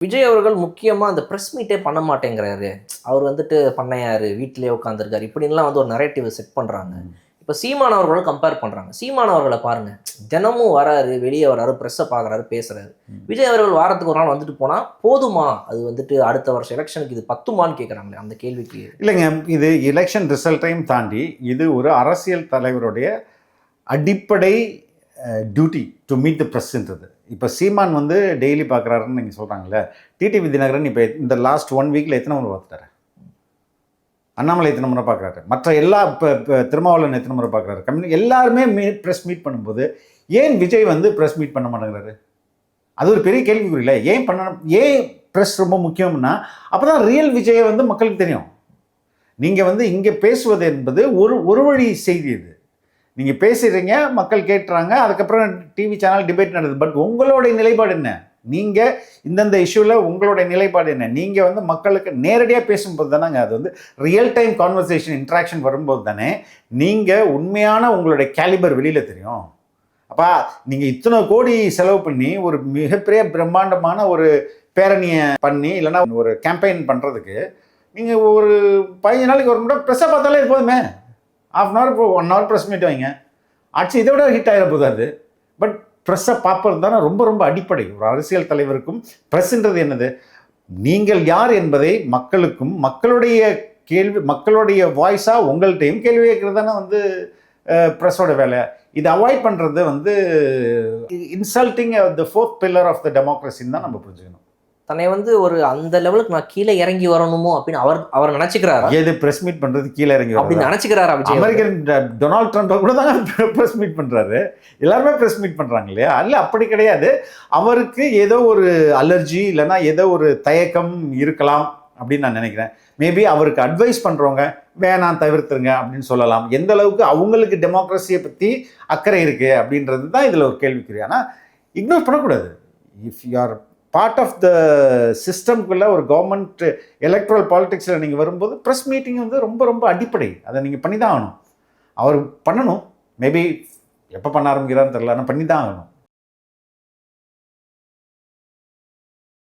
விஜய் அவர்கள் முக்கியமா அந்த பிரஸ் மீட்டே பண்ண மாட்டேங்கிறாரு. அவர் வந்துட்டு பண்ணையாரு, வீட்டிலேயே உட்கார்ந்திருக்காரு. இப்படின்லாம் வந்து ஒரு நரேட்டிவ் செட் பண்றாங்க. இப்ப சீமான் அவர்களோட கம்பேர் பண்றாங்க. சீமான் அவர்கள பாருங்க. தினமும் வராரு, வெளிய வராரு, பிரஸ்ஸ பார்க்குறாரு, பேசுறாரு. விஜய் அவர்கள் வாரத்துக்கு ஒரு நாள் வந்துட்டு போனா போதுமா? அது வந்துட்டு அடுத்த வருஷம் எலக்ஷனுக்கு இது பத்துமான்னு கேட்குறாங்களே அந்த கேள்விக்கு. இல்லைங்க, இது எலெக்ஷன் ரிசல்ட்டையும் தாண்டி இது ஒரு அரசியல் தலைவருடைய அடிப்படை டியூட்டி டு மீட் த ப்ரெஸ்ன்றது. இப்போ சீமான் வந்து டெய்லி பார்க்குறாருன்னு நீங்கள் சொல்கிறாங்களே, டிடிவி தினகரன் இப்போ இந்த லாஸ்ட் 1 வீக்கில் எத்தனை முறை பார்த்துட்டாரு? அண்ணாமலை எத்தனை முறை பார்க்குறாரு? மற்ற எல்லா இப்போ திருமாவளவன் எத்தனை முறை பார்க்குறாரு? எல்லாருமே ப்ரெஸ் மீட் பண்ணும்போது ஏன் விஜய் வந்து ப்ரெஸ் மீட் பண்ண மாட்டேங்கிறாரு? அது ஒரு பெரிய கேள்விக்குறியில்லை. ஏன் பண்ணணும்? ஏன் ப்ரெஸ் ரொம்ப முக்கியம்னா அப்போ தான் ரியல் விஜயை வந்து மக்களுக்கு தெரியும். நீங்கள் வந்து இங்கே பேசுவது என்பது ஒரு வழி செய்தி. இது நீங்கள் பேசுகிறீங்க, மக்கள் கேட்டுறாங்க, அதுக்கப்புறம் டிவி சேனல் டிபேட் நடக்குது. பட் உங்களுடைய நிலைப்பாடு என்ன? நீங்கள் இந்தந்த இஷ்யூவில் உங்களுடைய நிலைப்பாடு என்ன? நீங்கள் வந்து மக்களுக்கு நேரடியாக பேசும்போது தானேங்க அது வந்து ரியல் டைம் கான்வர்சேஷன் இன்ட்ராக்ஷன் வரும்போது தானே நீங்கள் உண்மையான உங்களுடைய கேலிபர் வெளியில் தெரியும். அப்போ நீங்கள் இத்தனை கோடி செலவு பண்ணி ஒரு மிகப்பெரிய பிரம்மாண்டமான ஒரு பேரணியை பண்ணி இல்லைன்னா ஒரு கேம்பெயின் பண்ணுறதுக்கு நீங்கள் ஒரு 15 நாளைக்கு ஒரு முறை ப்ரெஸ்ஸை பார்த்தாலே போதுமே. ½ hour 1 hour ப்ரெஸ் மீட் வைங்க. ஆட்சி இதை விட ஹிட் ஆகிட போகுது அது. பட் ப்ரெஸ்ஸை பார்ப்பது தானே ரொம்ப ரொம்ப அடிப்படை. ஒரு அரசியல் தலைவருக்கும் ப்ரெஸ்ன்றது என்னது? நீங்கள் யார் என்பதை மக்களுக்கும் மக்களுடைய வாய்ஸாக உங்கள்கிட்டையும் கேள்வி கேட்குறது தானே வந்து ப்ரெஸ்ஸோட வேலை. இதை அவாய்ட் பண்ணுறது வந்து insulting the 4th pillar of the டெமோக்ரஸின்னு தான் நம்ம புரிஞ்சுக்கணும். தன்னை வந்து ஒரு அந்த லெவலுக்கு நான் கீழே இறங்கி வரணுமோ அப்படின்னு அவர் நினைச்சுக்கிறாரா? எது பிரஸ் மீட் பண்றது கீழே இறங்கி அப்படின்னு நினைச்சுக்கிறாரா? அமெரிக்கன் டொனால்ட் ட்ரம்ப் கூட தான் பிரஸ் மீட் பண்றாரு. எல்லாருமே பிரஸ் மீட் பண்றாங்க இல்லையா? அல்ல, அப்படி கிடையாது. அவருக்கு ஏதோ ஒரு அலர்ஜி இல்லைன்னா ஏதோ ஒரு தயக்கம் இருக்கலாம் அப்படின்னு நான் நினைக்கிறேன். மேபி அவருக்கு அட்வைஸ் பண்றவங்க வேணாம் தவிர்த்துருங்க அப்படின்னு சொல்லலாம். எந்த அளவுக்கு அவங்களுக்கு டெமோக்ரஸியை பத்தி அக்கறை இருக்கு அப்படின்றது தான் இதுல ஒரு கேள்விக்குரிய. ஆனால் இக்னோர் பண்ணக்கூடாது. If you are part of the சிஸ்டம்குள்ளே ஒரு கவர்மெண்ட் எலக்ட்ரல் பாலிடிக்ஸில் நீங்கள் வரும்போது ப்ரெஸ் மீட்டிங் வந்து ரொம்ப ரொம்ப அடிப்படை. அதை நீங்கள் பண்ணி தான் ஆகணும். அவர் பண்ணணும். மேபி எப்போ பண்ண ஆரம்பிக்கிறான்னு தெரியல, ஆனால் பண்ணி தான் ஆகணும்.